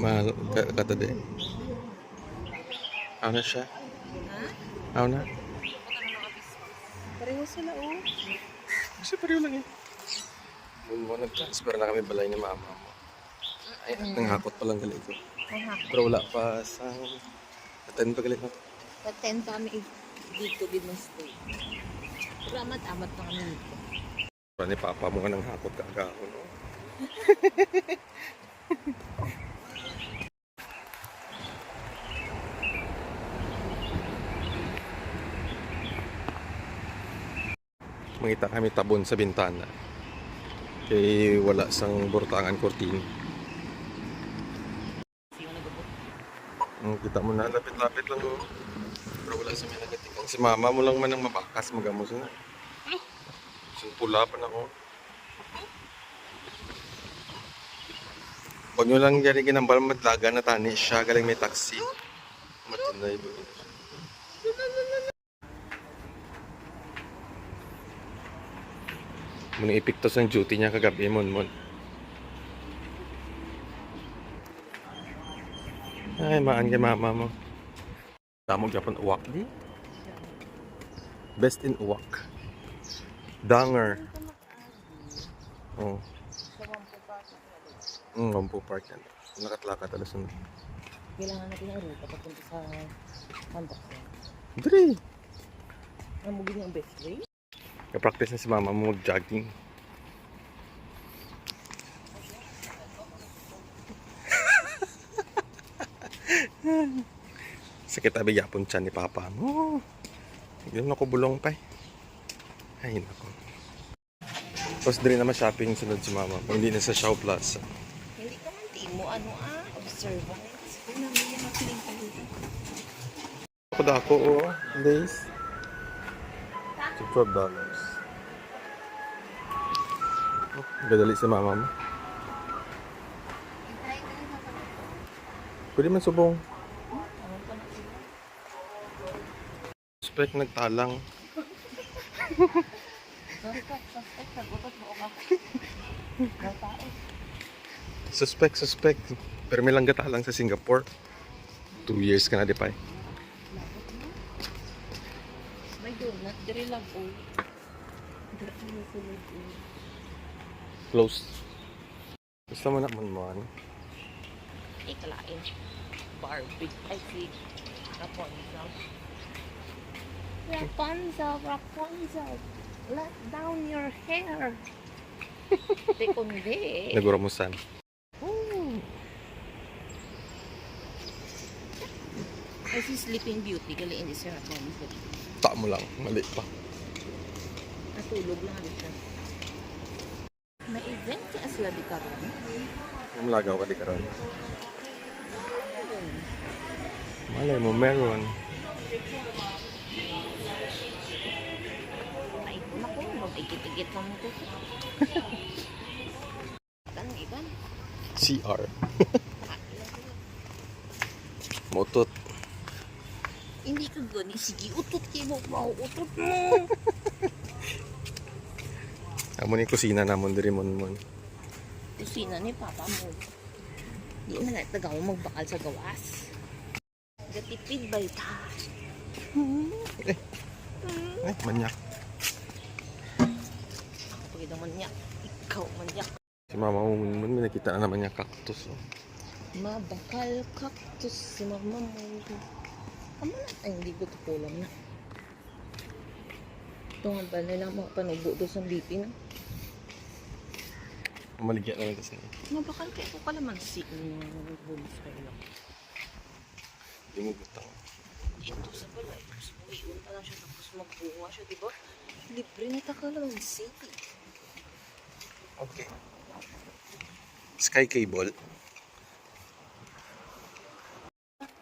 Mahal kata din. Ano na siya? Ha? Ano na? Pareho sila, oh. Kasi pareho lang yun. Mo nag-transfer na kami balay ni mama mo. Ay, nanghakot pa lang galit ko. Pero wala pa sa... Attend pa galit mo. Attend kami dito din ng stay. Pero amat-amat na kami dito. Para ni papa mo nga nanghakot ka agahon, no? Mangita kami tabon sa bintana. Kaya wala sang burtangan kurtin. Kita mo na, lapit-lapit lang, oh. Pero wala sa may nagatikang. Si mama mo lang man ang mabakas, magamos na. Pula pa na ako. Huwag nyo lang gari ginambal madlaga na tani siya. Galing may taxi. Matunay ba? Muna ipiktos ang duty niya kagabi, mon. Ay, maan kay mama mo. Tamog yapon uwak di. Best in uwak. Danger. Oh. Wampo Park yan. Nakatlaka talas nun. Kailangan natin ang ruta papunta sa Mandak. Dre! Namugin yung best way. Ka-practice na si mama mo mag-jogging. Sakit abi yapon siya ni papa mo. Hindi na ako bulong pa eh. Ay nako. Tapos din naman shopping sunod si mama. Hindi na sa Shaw Plaza. Hindi ka man timo, observance. Kung namin yung makiling tayo. Ako dako, oh. Days. $12. Oh, gadali si mama mo. Pwede man subong. Suspect nagtalang. Suspect. Pero may lang gatalang sa Singapore. 2 years ka na di pa eh. May donut, dire lang po. Close. Gusto mo na man. Ikalain. Barbie. I see. Rapunzel. Let down your hair. Di kundi. Naguramusan. I see Sleeping Beauty. Galiin di si Rapunzel. Ta mo lang. Mali pa. Natulog lang ano siya. May event siya sila di karon. Malagaw ka di karon. Malay mo, meron. Ay, naku, mag-igit-igit lang mo ko. Tanong iban. CR. Motot. Hindi ka gani. Sige, utot kayo mo. Utot mo. Amo ni kusina namon diri mon. Kusina ni Papa mo. Di man na tagaw magbakal sa gawas. Gatipid ba ita? Ay, manyak. Pagkita daw manyak. Ikaw manyak. Si mama mo mun nakita na naman niya cactus. Oh. Mabakal cactus si mama mo. Ama na. Ay, hindi ko tukulang na. Tungan ba nila mga panubo doon sa BP na? Maligya na lang kasi. Mabakal kayo ko kalamansi. Bonus kayo lang. Hindi mo butang. Ito sa balay. Tapos uwiun pa lang siya. Tapos magbunga siya, diba? Libre na ta kalamansi. Okay. Sky cable.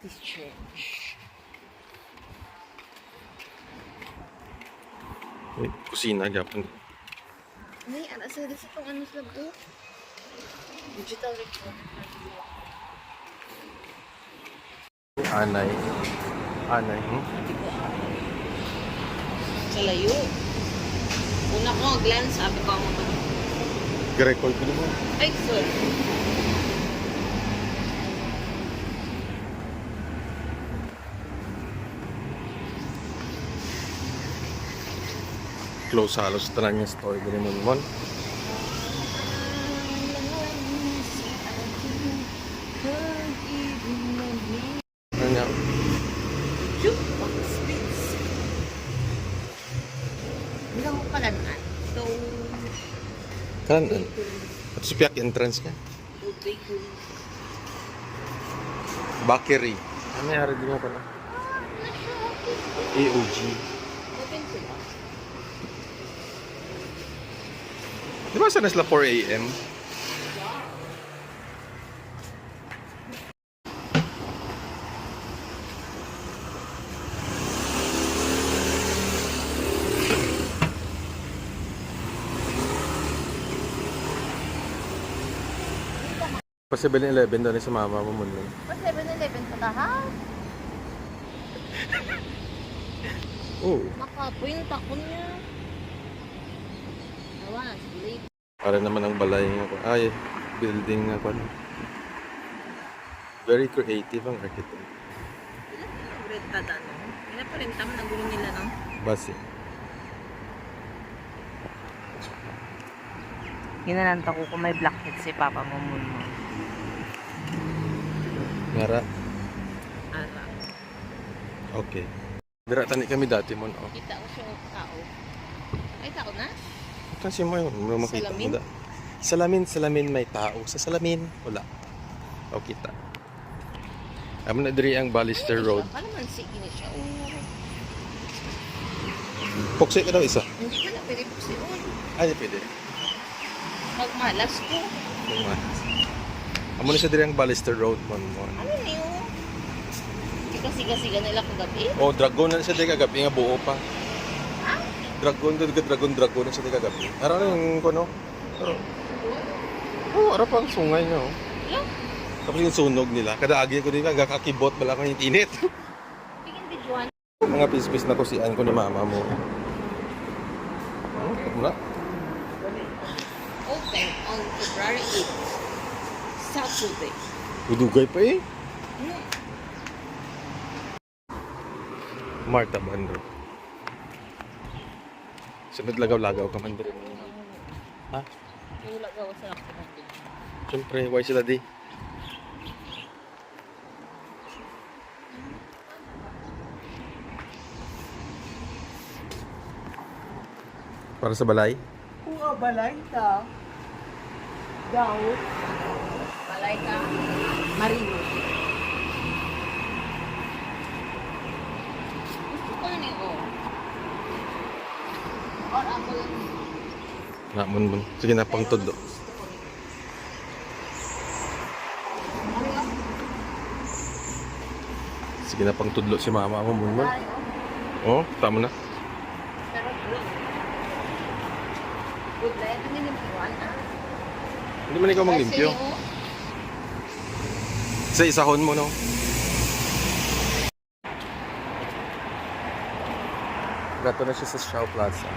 This church. Kusina gyapon. May sa itong ano sa to? Digital recorder. Anay. Sa layo. Una ko glance, sabi ko ang mga. Record ko mo. Ay, sorry. close halos tanan yung store gani mon. Ano nga? Jukebox beats. Hindi ko pala na. So, Kanan. At supiak entrance ka. bakery. Bakery. Ano nangyari din nga pala? AOG. Open ko ba? Di ba sana sila 4 a.m.? Pa 7-Eleven doon sa mama mo mo. Pa 7-Eleven pa tahan. Oo. Makapoy yung takon niya. Awan, late. Para naman ang balay nga po. Ay, building nga po. Very creative ang architect. Red tada, no? Kaya pa rin tama na gulo nila, no? Basi. Ginananta ko kung may blackhead si Papa mo muna. Ngara. Ara. Okay. Dira tani kami dati mo. Oh. Kita ko siya tao. Ay, tao na? Kasi mo yun. Mo makita Salamin? mo da. Salamin may tao. Sa salamin, wala. O kita. Amo na diri ang Ballister Road. Kala man sige ni siya. Oh. Pokse ka daw isa. Hindi ka na pwede buksiyon. Ay, pwede. Pag malas ko. Amo na siya diri ang Ballister Road mo. Ano niyo? Siga-siga nila kagabi. Oh, dragon na siya diri kagabi nga buo pa. Dragon na siya diri kagabi. Araw na yung kuno. Pero oh, araw pang sungay niya. Oh. Hello? Tapos yung sunog nila. Kada agi ko din kakakibot bala ko yung init. Bigyan videoan. Mga pispis na kusian ko ni mama mo. Oh, wala. Open on February 8th. Saturday. Udugay pa eh. Hmm. Marta Bando. Sunod lagaw-lagaw ka man din. Ha? Wala gawa sa ako natin. Siyempre, why sila di? Para sa balay? Kung balay ka, daw, balay ka, marino. Gusto ko yun eh, oh. Or ako lang. Namon mo. Sige na, pang todo. Gusto ko rin. Ano nga? Sige na, pang tudlo si mama mo mo. Ay, oh. Oh, tama na. Pero good. Good na yan. Ano yung iwan, ah? Hindi man ikaw maglimpyo. Kasi, oh, Sa isahon mo, no? Gato na siya sa Shaw Plaza.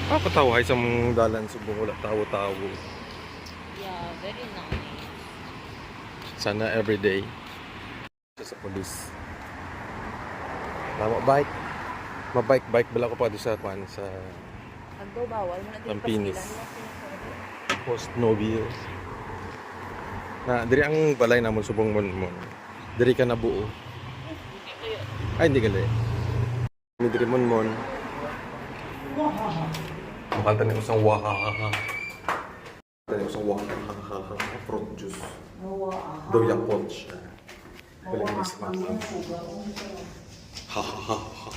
Patawhay sa mong dalan subong wala tawo-tawo. yeah, very nice. Sana everyday. Sa police. Bike. Mabike bala ko pa doon sa kwan sa Agdo bawal mo na din Tampinis. pastilan. Post Nobile. Na diri ang balay namon subong mon. Diri ka na buo. Ay hindi gali. Ni diri mon. Kanta ni usang wahahaha. Kanta ni usang wahahaha. Fruit juice. Daw Yakult siya. Galing ni si Mama. Ha ha ha ha.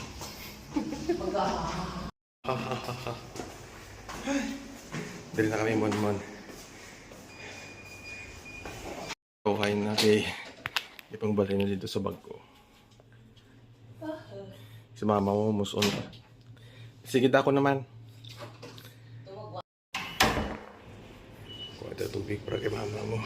Ha ha ha ha. Dali na kami mon. Okay na kay ipang balay na dito sa bag ko. Si mama mo muson pa. Sige ako naman. Kuha tayo tubig para kay mama mo.